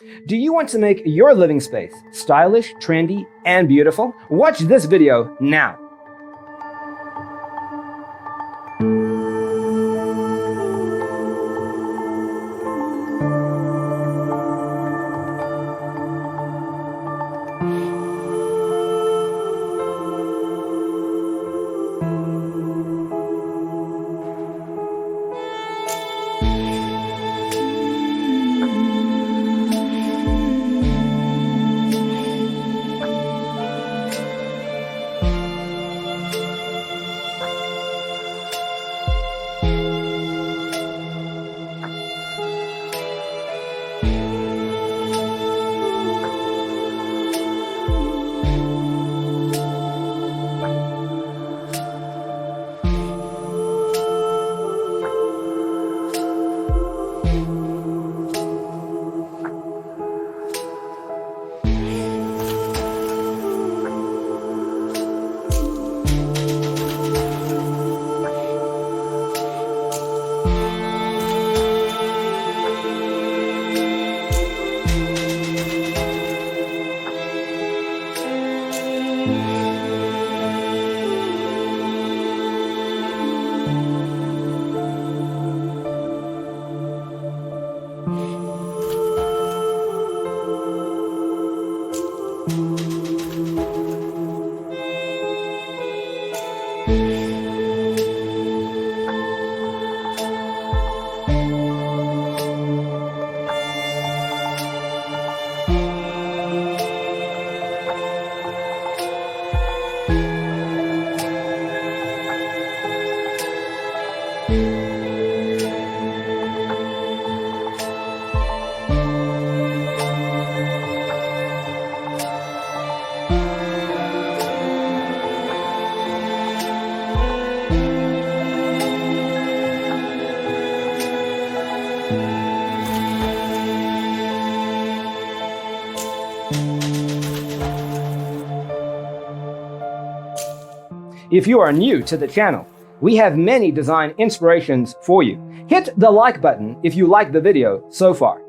Do you want to make your living space stylish, trendy, and beautiful? Watch this video now. If you are new to the channel, we have many design inspirations for you. Hit the like button if you like the video so far.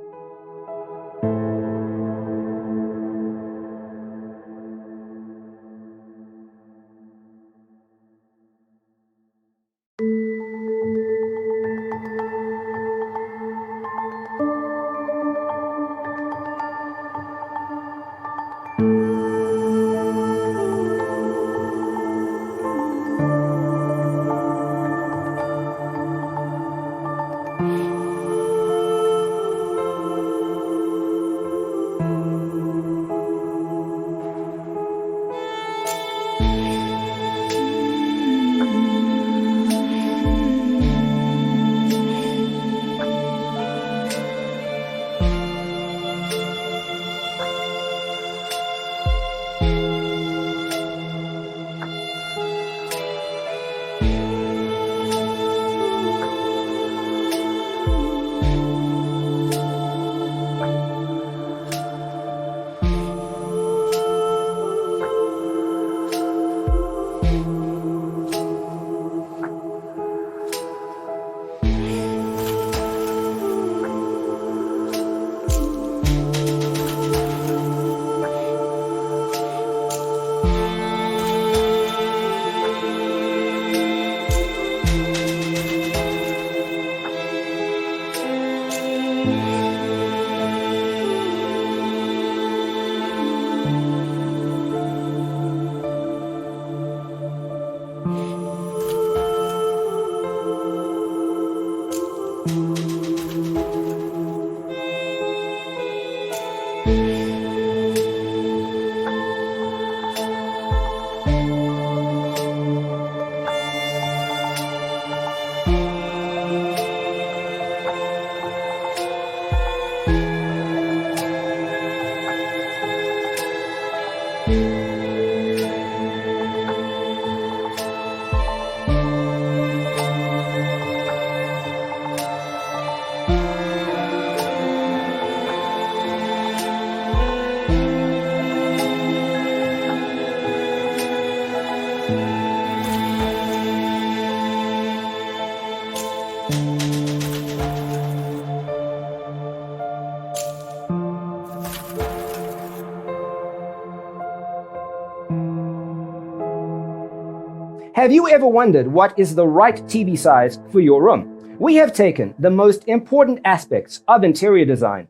Have you ever wondered what is the right TV size for your room? We have taken the most important aspects of interior design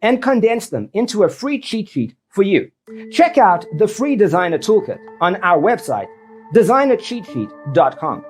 and condensed them into a free cheat sheet for you. Check out the free designer toolkit on our website, designercheatsheet.com.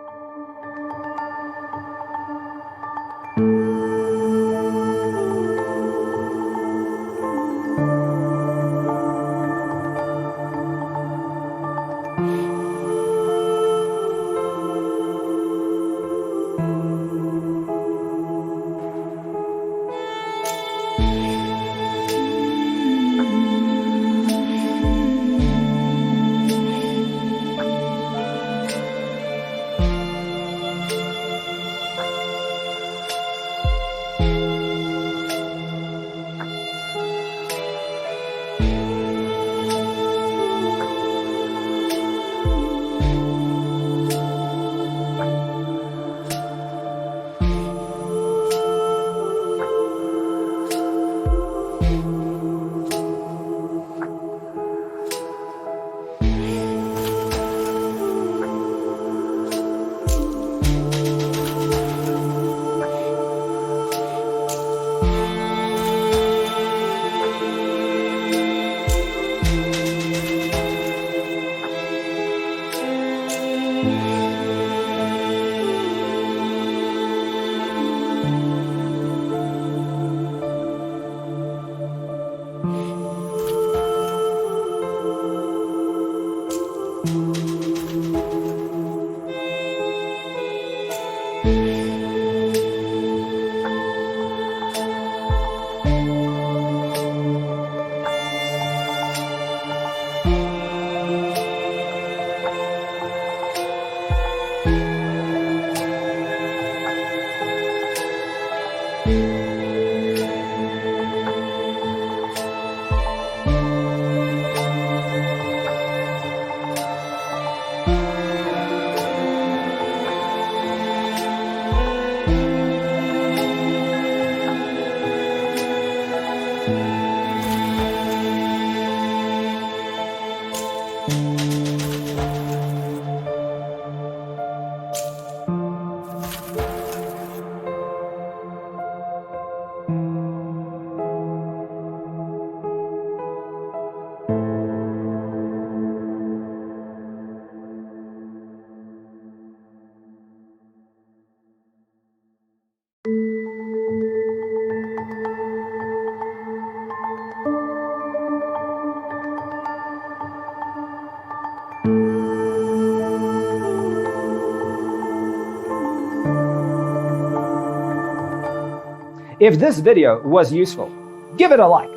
If this video was useful, give it a like.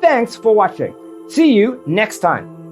Thanks for watching. See you next time.